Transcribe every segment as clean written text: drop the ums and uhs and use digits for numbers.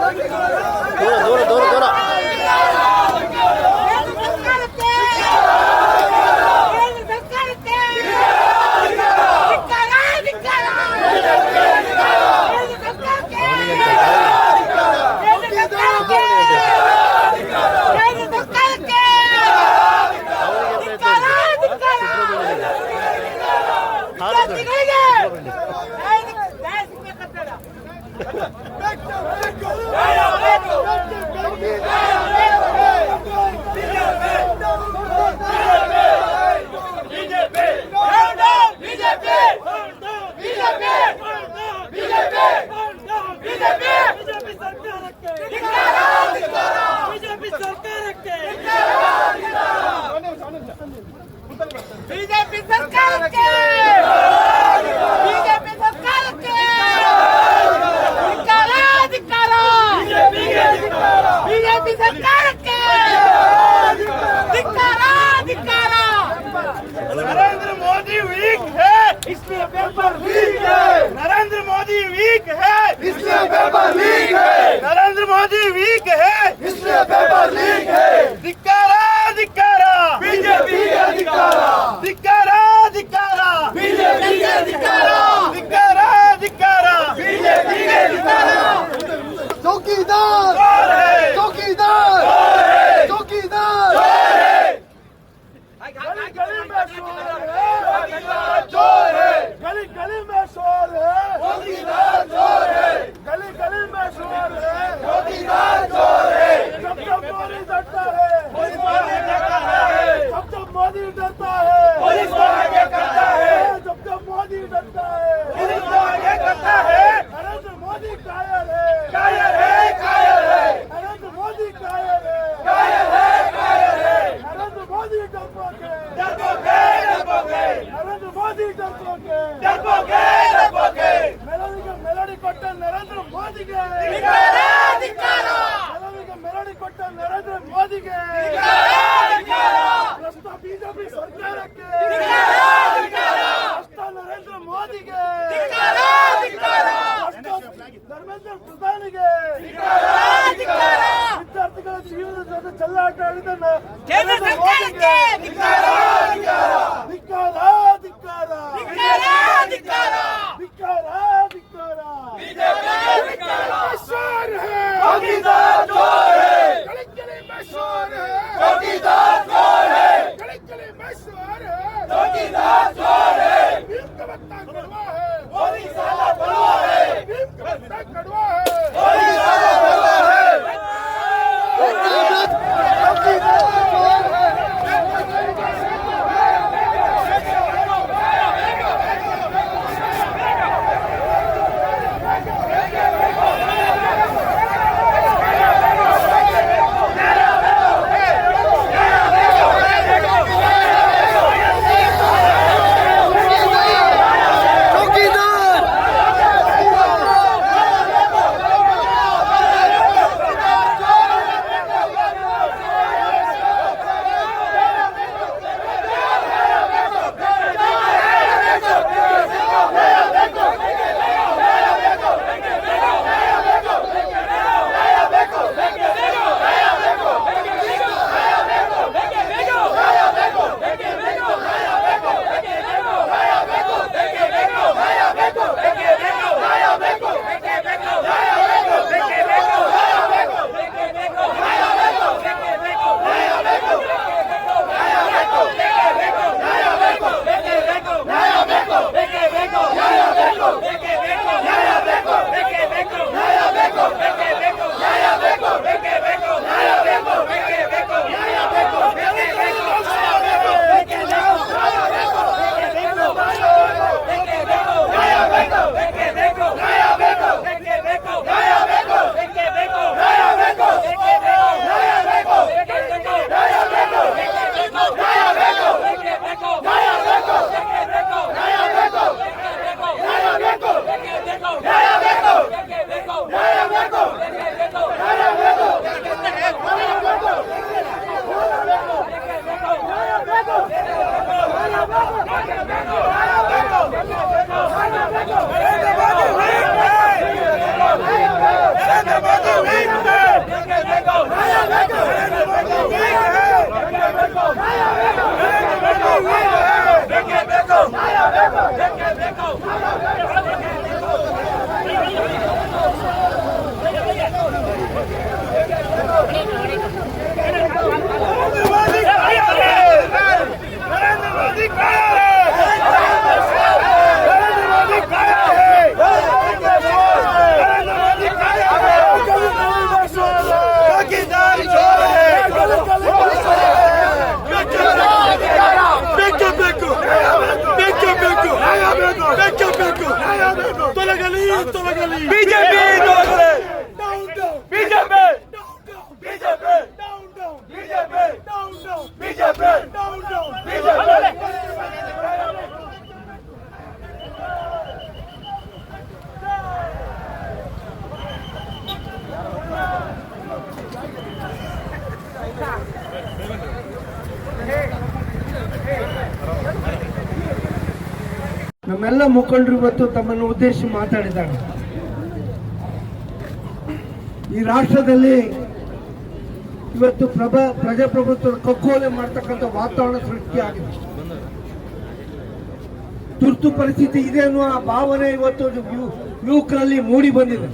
ದೂರ ದೂರ ದೂರ ಬಿಜೆಪಿ ಸರ್ಕಾರಕ್ಕೆ ಬಿಜೆಪಿ ಸರ್ಕಾರಕ್ಕೆ ಧಿಕ್ಕಾರ ಬಿಜೆಪಿ ಸರ್ಕಾರಕ್ಕೆ ಧಿಕ್ಕಾರ ಧಿಕ್ಕಾರ नरेंद्र मोदी वीक है इसलिए पेपर लीक है नरेंद्र मोदी वीक है इसलिए पेपर लीक है नरेंद्र मोदी वीक है इसलिए पेपर लीक है धिक्कारा धिक्कारा बीजेपी के धिक्कारा धिक्कारा धिक्कारा बीजेपी के धिक्कारा धिक्कारा धिक्कारा बीजेपी के धिक्कारा चौकीदार चौकीदार चौकीदार गली में शोर है जोर है गली गली में शोर है चौकीदार जोर है गली गली में शोर है चौकीदार जोर है जब जब मोदी डरता है पुलिस आगे करता है जब जब मोदी डरता है पुलिस आगे करता है जब जब मोदी डरता है पुलिस आगे करता है नरेंद्र मोदी कायर है कायर है कायर है नरेंद्र मोदी कायर है कायर है कायर है नरेंद्र मोदी डरपोक है डरपोक है डरपोक है नरेंद्र मोदी डरपोक है डरपोक है डरपोक है मेलोडी ಕೊಟ್ಟ ನರೇಂದ್ರ ಮೋದಿಗೆ ಧಿಕ್ಕಾರ ಧಿಕ್ಕಾರ ಮೆಲೋಡಿ ಕೊಟ್ಟ ನರೇಂದ್ರ ಮೋದಿಗೆ ಧಿಕ್ಕಾರ ಧಿಕ್ಕಾರ ಪ್ರಸ್ತುತ ಬಿಜೆಪಿ ಸರ್ಕಾರಕ್ಕೆ ಧಿಕ್ಕಾರ ಧಿಕ್ಕಾರ ಪ್ರಸ್ತುತ ನರೇಂದ್ರ ಮೋದಿಗೆ ಧಿಕ್ಕಾರ ಧಿಕ್ಕಾರ ಧರ್ಮೇಂದ್ರ ಪ್ರಧಾನಿಗೆ ಧಿಕ್ಕಾರ ಧಿಕ್ಕಾರ ವಿದ್ಯಾರ್ಥಿಗಳ ಜೀವನದ ಜೊತೆ ಚೆಲ್ಲಾಟ ಆಡಿದ ಕೇಂದ್ರ ಸರ್ಕಾರಕ್ಕೆ ಧಿಕ್ಕಾರ ಧಿಕ್ಕಾರ ಧಿಕ್ಕಾರ ಧಿಕ್ಕಾರ ಧಿಕ್ಕಾರ ಧಿಕ್ಕಾರ ಧಿಕ್ಕಾರ ಬಿಜೆಪಿ शोर है चौकीदार जोर है गली गली में शोर है चौकीदार जोर है गली गली में शोर है चौकीदार जोर है भीम का बत्ता कड़वा है मोदी साला बलवा है भीम का बत्ता कड़वा है मोदी साला बलवा है ನಮ್ಮೆಲ್ಲ ಮುಖಂಡರು ಇವತ್ತು ತಮ್ಮನ್ನು ಉದ್ದೇಶಿಸಿ ಮಾತಾಡಿದ್ದಾರೆ. ಈ ರಾಷ್ಟ್ರದಲ್ಲಿ ಇವತ್ತು ಪ್ರಜಾಪ್ರಭುತ್ವ ಕಗ್ಗೋಲೆ ಮಾಡ್ತಕ್ಕಂಥ ವಾತಾವರಣ ಸೃಷ್ಟಿಯಾಗಿದೆ. ತುರ್ತು ಪರಿಸ್ಥಿತಿ ಇದೆ ಅನ್ನುವ ಭಾವನೆ ಇವತ್ತು ಯುವಕರಲ್ಲಿ ಮೂಡಿ ಬಂದಿದೆ.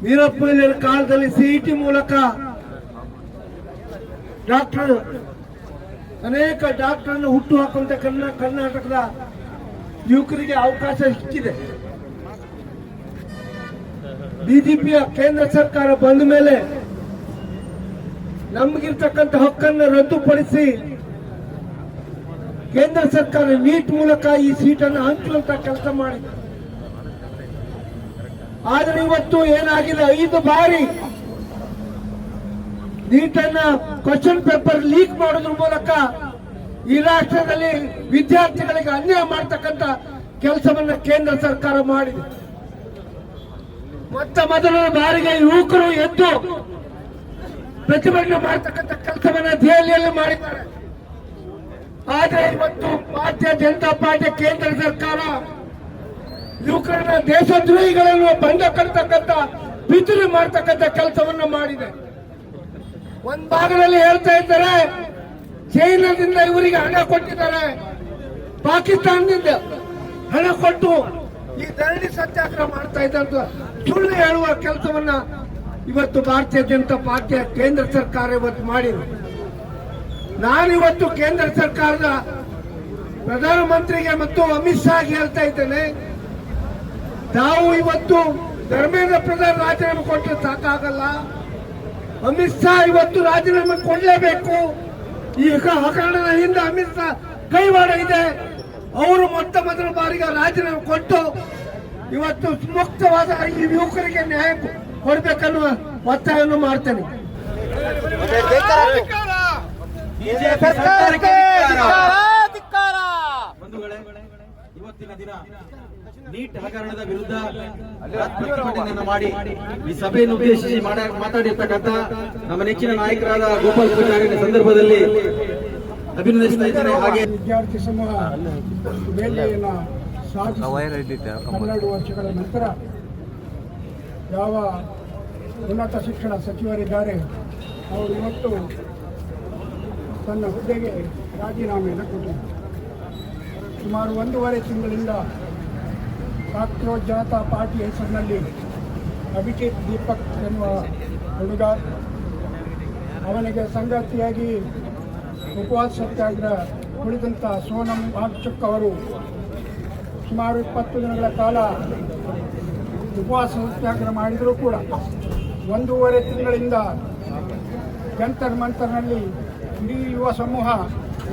ವೀರಪ್ಪ ಮೊಯ್ಲಿಯವರ ಕಾಲದಲ್ಲಿ ಸಿಇಟಿ ಮೂಲಕ ಅನೇಕ ಡಾಕ್ಟರ್ ಹುಟ್ಟು ಹಾಕುವಂತ ಕರ್ನಾಟಕದ ಯುವಕರಿಗೆ ಅವಕಾಶ ಸಿಕ್ಕಿದೆ. ಬಿಜೆಪಿಯ ಕೇಂದ್ರ ಸರ್ಕಾರ ಬಂದ ಮೇಲೆ ನಮಗಿರ್ತಕ್ಕಂಥ ಹಕ್ಕನ್ನು ರದ್ದುಪಡಿಸಿ ಕೇಂದ್ರ ಸರ್ಕಾರ ನೀಟ್ ಮೂಲಕ ಈ ಸೀಟನ್ನು ಹಂಚುವಂತ ಕೆಲಸ ಮಾಡಿದೆ. ಆದ್ರೆ ಇವತ್ತು ಏನಾಗಿದೆ, 5 ಬಾರಿ ನೀಟನ್ನ ಕ್ವಶನ್ ಪೇಪರ್ ಲೀಕ್ ಮಾಡೋದ್ರ ಮೂಲಕ ಈ ರಾಷ್ಟ್ರದಲ್ಲಿ ವಿದ್ಯಾರ್ಥಿಗಳಿಗೆ ಅನ್ಯಾಯ ಮಾಡತಕ್ಕಂತ ಕೆಲಸವನ್ನ ಕೇಂದ್ರ ಸರ್ಕಾರ ಮಾಡಿದೆ. ಮೊದಲ ಬಾರಿಗೆ ಯುವಕರು ಎದ್ದು ಪ್ರತಿಭಟನೆ ಮಾಡತಕ್ಕಂಥ ಕೆಲಸವನ್ನ ದೆಹಲಿಯಲ್ಲಿ ಮಾಡಿದ್ದಾರೆ. ಆದ್ರೆ ಇವತ್ತು ಭಾರತೀಯ ಜನತಾ ಪಾರ್ಟಿ ಕೇಂದ್ರ ಸರ್ಕಾರ ಯುವಕರನ್ನ ದೇಶದ್ರೋಹಿಗಳನ್ನು ಬಂಧ ಕಟ್ಟತಕ್ಕಂಥ ಪಿತೂರಿ ಮಾಡತಕ್ಕಂಥ ಕೆಲಸವನ್ನ ಮಾಡಿದೆ. ಒಂದ್ ಭಾಗದಲ್ಲಿ ಹೇಳ್ತಾ ಇದ್ದಾರೆ ಚೈನಾದಿಂದ ಇವರಿಗೆ ಹಣ ಕೊಟ್ಟಿದ್ದಾರೆ, ಪಾಕಿಸ್ತಾನದಿಂದ ಹಣ ಕೊಟ್ಟು ಈ ಧರಣಿ ಸತ್ಯಾಗ್ರಹ ಮಾಡ್ತಾ ಇದ್ದಂತ ಸುಳ್ಳು ಹೇಳುವ ಕೆಲಸವನ್ನ ಇವತ್ತು ಭಾರತೀಯ ಜನತಾ ಪಾರ್ಟಿಯ ಕೇಂದ್ರ ಸರ್ಕಾರ ಇವತ್ತು ಮಾಡಿದೆ. ನಾನಿವತ್ತು ಕೇಂದ್ರ ಸರ್ಕಾರದ ಪ್ರಧಾನಮಂತ್ರಿಗೆ ಮತ್ತು ಅಮಿತ್ ಶಾಗೆ ಹೇಳ್ತಾ ಇದ್ದೇನೆ, ನಾವು ಇವತ್ತು ಧರ್ಮೇಂದ್ರ ಪ್ರಧಾನ್ ರಾಜೀನಾಮೆ ಕೊಟ್ಟರೆ ಸಾಕಾಗಲ್ಲ. ಅಮಿತ್ ಶಾ ಇವತ್ತು ರಾಜೀನಾಮೆ ಕೊಡಲೇಬೇಕು. ಈ ಹಗರಣದ ಹಿಂದೆ ಅಮಿತ್ ಶಾ ಕೈವಾಡ ಇದೆ. ಅವರು ಮೊದಲ ಬಾರಿಗೆ ರಾಜೀನಾಮೆ ಕೊಟ್ಟು ಇವತ್ತು ಮುಕ್ತವಾದ ಈ ಯುವಕರಿಗೆ ನ್ಯಾಯ ಕೊಡಬೇಕನ್ನುವ ಒತ್ತಾಯವನ್ನು ಮಾಡ್ತೇನೆ. ಇವತ್ತಿನ ದಿನ ನೀಟ್ ಹಗರಣದ ವಿರುದ್ಧ ಪ್ರತಿಭಟನೆಯನ್ನು ಮಾಡಿ ಈ ಸಭೆಯನ್ನು ಉದ್ದೇಶಿಸಿ ಮಾತಾಡಿರ್ತಕ್ಕಂಥ ನಮ್ಮ ನೆಚ್ಚಿನ ನಾಯಕರಾದ ಗೋಪಾಲ್ ಪೂಜಾರಿ ಸಂದರ್ಭದಲ್ಲಿ ಅಭಿನಂದಿಸ್ತಾ ಇದ್ದೇನೆ. ಹಾಗೆ ವಿದ್ಯಾರ್ಥಿ ಸಮೂಹ ಬೇಳೆಯನ್ನು ಸಾಧಿಸಿ 12 ವರ್ಷಗಳ ನಂತರ ಯಾವ ಉನ್ನತ ಶಿಕ್ಷಣ ಸಚಿವರಿದ್ದಾರೆ ಅವರು ಇವತ್ತು ತನ್ನ ಹುದ್ದೆಗೆ ರಾಜೀನಾಮೆಯನ್ನು ಕೊಟ್ಟಿದ್ದಾರೆ. ಸುಮಾರು 1.5 ತಿಂಗಳಿಂದ ರಾಷ್ಟ್ರೀಯ ಜನತಾ ಪಾರ್ಟಿ ಹೆಸರಿನಲ್ಲಿ ಅಭಿಜಿತ್ ದೀಪಕ್ ಎನ್ನುವ ಹುಡುಗ, ಅವನಿಗೆ ಸಂಗಾತಿಯಾಗಿ ಉಪವಾಸ ಸತ್ಯಾಗ್ರಹ ಕುಳಿತಂಥ ಸೋನಂ ವಾಂಗ್ಚುಕ್ ಅವರು ಸುಮಾರು 20 ದಿನಗಳ ಕಾಲ ಉಪವಾಸ ಸತ್ಯಾಗ್ರಹ ಮಾಡಿದರೂ ಕೂಡ 1.5 ತಿಂಗಳಿಂದ ಜಂತರ್ ಮಂತರ್ನಲ್ಲಿ ಇಡೀ ಯುವ ಸಮೂಹ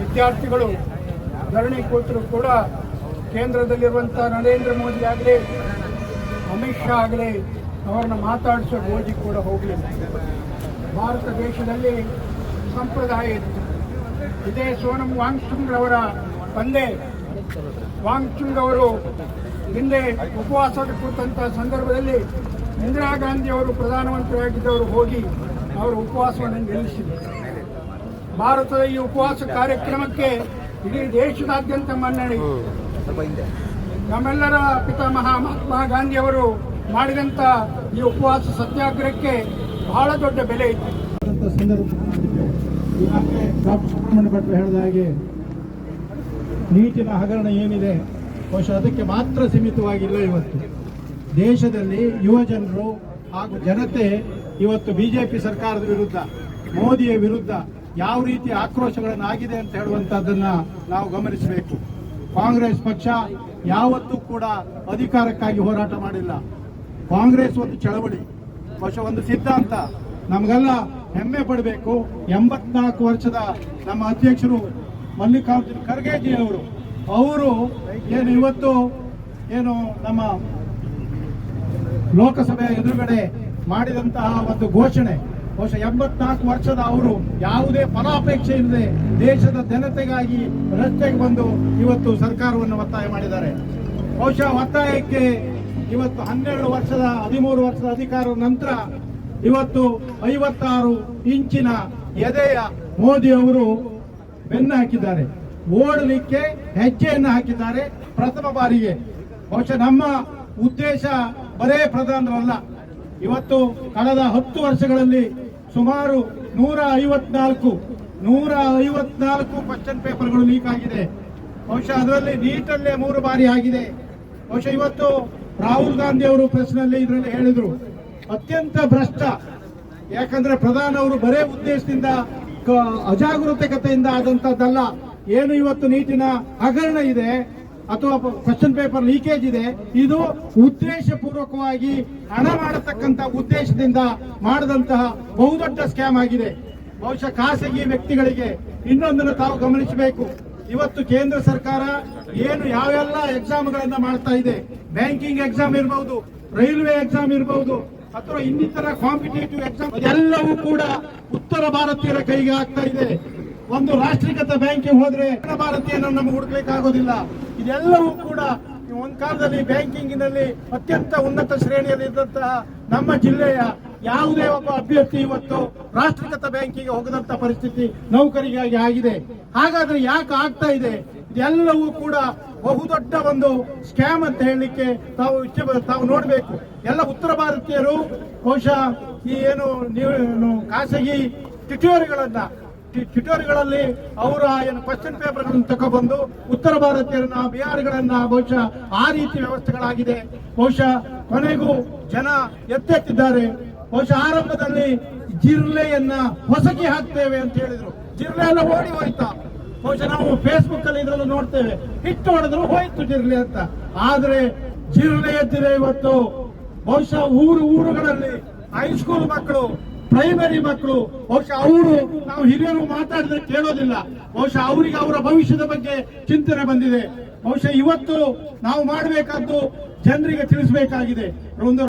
ವಿದ್ಯಾರ್ಥಿಗಳು ಧರಣಿ ಕೂತರೂ ಕೂಡ ಕೇಂದ್ರದಲ್ಲಿರುವಂಥ ನರೇಂದ್ರ ಮೋದಿ ಆಗಲಿ ಅಮಿತ್ ಶಾ ಆಗಲಿ ಅವರನ್ನು ಮಾತಾಡಿಸೋ ಗೋಜಿ ಕೂಡ ಹೋಗಲಿಲ್ಲ. ಭಾರತ ದೇಶದಲ್ಲಿ ಸಂಪ್ರದಾಯ ಇತ್ತು. ಇದೇ ಸೋನಂ ವಾಂಗ್ಚುಕ್ ಅವರ ತಂದೆ ವಾಂಗ್ಚುಕ್ ಅವರು ಹಿಂದೆ ಉಪವಾಸ ಕೂತಂಥ ಸಂದರ್ಭದಲ್ಲಿ ಇಂದಿರಾ ಗಾಂಧಿ ಅವರು ಪ್ರಧಾನಮಂತ್ರಿಯಾಗಿದ್ದವರು ಹೋಗಿ ಅವರ ಉಪವಾಸವನ್ನು ನಿಲ್ಲಿಸಿದರು. ಭಾರತದ ಈ ಉಪವಾಸ ಕಾರ್ಯಕ್ರಮಕ್ಕೆ ಇಡೀ ದೇಶದಾದ್ಯಂತ ಮನ್ನಣೆ. ನಮ್ಮೆಲ್ಲರ ಪಿತಾಮಹ ಮಹಾತ್ಮ ಗಾಂಧಿ ಅವರು ಮಾಡಿದಂಥ ಈ ಉಪವಾಸ ಸತ್ಯಾಗ್ರಹಕ್ಕೆ ಬಹಳ ದೊಡ್ಡ ಬೆಲೆ ಇತ್ತು. ಡಾಕ್ಟರ್ ಸುಬ್ರಹ್ಮಣ್ಯ ಭಟ್ರು ಹೇಳಿದ ಹಾಗೆ ನೀಟಿನ ಹಗರಣ ಏನಿದೆ ಬಹುಶಃ ಅದಕ್ಕೆ ಮಾತ್ರ ಸೀಮಿತವಾಗಿಲ್ಲ. ಇವತ್ತು ದೇಶದಲ್ಲಿ ಯುವ ಜನರು ಹಾಗೂ ಜನತೆ ಇವತ್ತು ಬಿಜೆಪಿ ಸರ್ಕಾರದ ವಿರುದ್ಧ, ಮೋದಿಯ ವಿರುದ್ಧ ಯಾವ ರೀತಿ ಆಕ್ರೋಶಗಳನ್ನಾಗಿದೆ ಅಂತ ಹೇಳುವಂತಹದ್ದನ್ನ ನಾವು ಗಮನಿಸಬೇಕು. ಕಾಂಗ್ರೆಸ್ ಪಕ್ಷ ಯಾವತ್ತೂ ಕೂಡ ಅಧಿಕಾರಕ್ಕಾಗಿ ಹೋರಾಟ ಮಾಡಿಲ್ಲ. ಕಾಂಗ್ರೆಸ್ ಒಂದು ಚಳವಳಿ, ಬಹುಶಃ ಒಂದು ಸಿದ್ಧಾಂತ. ನಮಗೆಲ್ಲ ಹೆಮ್ಮೆ ಪಡಬೇಕು. 84 ವರ್ಷದ ನಮ್ಮ ಅಧ್ಯಕ್ಷರು ಮಲ್ಲಿಕಾರ್ಜುನ್ ಖರ್ಗೆಜಿ ಅವರು ಏನು ಇವತ್ತು ಏನು ನಮ್ಮ ಲೋಕಸಭೆಯ ಎದುರುಗಡೆ ಮಾಡಿದಂತಹ ಒಂದು ಘೋಷಣೆ, ಬಹುಶಃ 84 ವರ್ಷದ ಅವರು ಯಾವುದೇ ಫಲಾಪೇಕ್ಷೆ ಇಲ್ಲದೆ ದೇಶದ ಜನತೆಗಾಗಿ ರಸ್ತೆಗೆ ಬಂದು ಇವತ್ತು ಸರ್ಕಾರವನ್ನು ಒತ್ತಾಯ ಮಾಡಿದ್ದಾರೆ. ಬಹುಶಃ ಒತ್ತಾಯಕ್ಕೆ ಇವತ್ತು 13 ವರ್ಷದ ಅಧಿಕಾರದ ನಂತರ ಇವತ್ತು 56 ಇಂಚಿನ ಎದೆಯ ಮೋದಿ ಅವರು ಬೆನ್ನು ಹಾಕಿದ್ದಾರೆ. ಓಡಲಿಕ್ಕೆ ಹೆಜ್ಜೆಯನ್ನು ಹಾಕಿದ್ದಾರೆ ಪ್ರಥಮ ಬಾರಿಗೆ. ಬಹುಶಃ ನಮ್ಮ ಉದ್ದೇಶ ಬರೇ ಪ್ರಧಾನರಲ್ಲ. ಇವತ್ತು ಕಳೆದ 10 ವರ್ಷಗಳಲ್ಲಿ ಸುಮಾರು 154 ಕ್ವಶನ್ ಪೇಪರ್ಗಳು ಲೀಕ್ ಆಗಿದೆ. ಬಹುಶಃ ಅದರಲ್ಲಿ ನೀಟಲ್ಲೇ 3 ಬಾರಿ ಆಗಿದೆ. ಬಹುಶಃ ಇವತ್ತು ರಾಹುಲ್ ಗಾಂಧಿ ಅವರು ಪ್ರೆಸ್ನಲ್ಲಿ ಇದರಲ್ಲಿ ಹೇಳಿದ್ರು ಅತ್ಯಂತ ಭ್ರಷ್ಟ. ಯಾಕಂದ್ರೆ ಪ್ರಧಾನ ಅವರು ಬರೇ ಉದ್ದೇಶದಿಂದ ಅಜಾಗರೂಕತೆಯಿಂದ ಆದಂತದ್ದಲ್ಲ. ಏನು ಇವತ್ತು ನೀಟಿನ ಹಗರಣ ಇದೆ ಅಥವಾ ಕ್ವಶನ್ ಪೇಪರ್ ಲೀಕೇಜ್ ಇದೆ, ಇದು ಉದ್ದೇಶ ಪೂರ್ವಕವಾಗಿ ಹಣ ಮಾಡತಕ್ಕಂತ ಉದ್ದೇಶದಿಂದ ಮಾಡದಂತಹ ಬಹುದೊಡ್ಡ ಸ್ಕ್ಯಾಮ್ ಆಗಿದೆ. ಬಹುಶಃ ಖಾಸಗಿ ವ್ಯಕ್ತಿಗಳಿಗೆ ಇನ್ನೊಂದನ್ನು ತಾವು ಗಮನಿಸಬೇಕು. ಇವತ್ತು ಕೇಂದ್ರ ಸರ್ಕಾರ ಏನು ಯಾವೆಲ್ಲ ಎಕ್ಸಾಮ್ಗಳನ್ನ ಮಾಡ್ತಾ ಇದೆ, ಬ್ಯಾಂಕಿಂಗ್ ಎಕ್ಸಾಮ್ ಇರಬಹುದು, ರೈಲ್ವೆ ಎಕ್ಸಾಮ್ ಇರಬಹುದು ಅಥವಾ ಇನ್ನಿತರ ಕಾಂಪಿಟೇಟಿವ್ ಎಕ್ಸಾಮ್, ಎಲ್ಲವೂ ಕೂಡ ಉತ್ತರ ಭಾರತೀಯರ ಕೈಗೆ ಆಗ್ತಾ ಇದೆ. ಒಂದು ರಾಷ್ಟ್ರೀಕೃತ ಬ್ಯಾಂಕಿಗೆ ಹೋದ್ರೆ ಉತ್ತರ ಭಾರತೀಯರನ್ನು ನಮಗೆ ಹುಡುಕ್ಲಿಕ್ಕೆ ಆಗೋದಿಲ್ಲ. ಇದೆಲ್ಲವೂ ಕೂಡ ಒಂದು ಕಾಲದಲ್ಲಿ ಬ್ಯಾಂಕಿಂಗಿನಲ್ಲಿ ಅತ್ಯಂತ ಉನ್ನತ ಶ್ರೇಣಿಯಲ್ಲಿ ಇದ್ದಂತಹ ನಮ್ಮ ಜಿಲ್ಲೆಯ ಯಾವುದೇ ಒಬ್ಬ ಅಭ್ಯರ್ಥಿ ಇವತ್ತು ರಾಷ್ಟ್ರೀಕೃತ ಬ್ಯಾಂಕಿಗೆ ಹೋಗದಂತ ಪರಿಸ್ಥಿತಿ ನೌಕರಿಗಾಗಿ ಆಗಿದೆ. ಹಾಗಾದ್ರೆ ಯಾಕೆ ಆಗ್ತಾ ಇದೆ? ಇದೆಲ್ಲವೂ ಕೂಡ ಬಹುದೊಡ್ಡ ಒಂದು ಸ್ಕ್ಯಾಮ್ ಅಂತ ಹೇಳಲಿಕ್ಕೆ ತಾವು ನೋಡಬೇಕು. ಎಲ್ಲ ಉತ್ತರ ಭಾರತೀಯರು ಬಹುಶಃ ಈ ಏನು ನೀವು ಖಾಸಗಿ ಟ್ಯುಟೋರಿಗಳಲ್ಲಿ ಅವರ ಏನು ಕ್ವಶನ್ ಪೇಪರ್ಗಳನ್ನು ತಗೊಬಂದು ಉತ್ತರ ಭಾರತೀಯರನ್ನ ಬಿಹಾರಿಗಳನ್ನ ಬಹುಶಃ ಆ ರೀತಿ ವ್ಯವಸ್ಥೆಗಳಾಗಿದೆ. ಬಹುಶಃ ಕೊನೆಗೂ ಜನ ಎತ್ತೆತ್ತಿದ್ದಾರೆ. ಬಹುಶಃ ಆರಂಭದಲ್ಲಿ ಜಿರ್ಲೆಯನ್ನ ಹೊಸಕಿ ಹಾಕ್ತೇವೆ ಅಂತ ಹೇಳಿದ್ರು, ಜಿರ್ಲೆ ಎಲ್ಲ ಓಡಿ ಹೋಯ್ತಾ. ಬಹುಶಃ ನಾವು ಫೇಸ್ಬುಕ್ ಅಲ್ಲಿ ಇದರಲ್ಲೂ ನೋಡ್ತೇವೆ, ಹಿಟ್ಟು ಹೊಡೆದ್ರು ಹೋಯ್ತು ಜಿರ್ಲೆ ಅಂತ. ಆದ್ರೆ ಜಿರ್ಲೆ ಎದ್ದಿದೆ ಇವತ್ತು. ಬಹುಶಃ ಊರುಗಳಲ್ಲಿ ಹೈಸ್ಕೂಲ್ ಮಕ್ಕಳು, ಪ್ರೈಮರಿ ಮಕ್ಕಳು, ಬಹುಶಃ ಅವರು ನಾವು ಹಿರಿಯರು ಮಾತಾಡಿದ್ರೆ ಕೇಳೋದಿಲ್ಲ. ಬಹುಶಃ ಅವರಿಗೆ ಅವರ ಭವಿಷ್ಯದ ಬಗ್ಗೆ ಚಿಂತನೆ ಬಂದಿದೆ. ಬಹುಶಃ ಇವತ್ತು ನಾವು ಮಾಡಬೇಕಾದ್ದು ಜನರಿಗೆ ತಿಳಿಸಬೇಕಾಗಿದೆ. ಒಂದು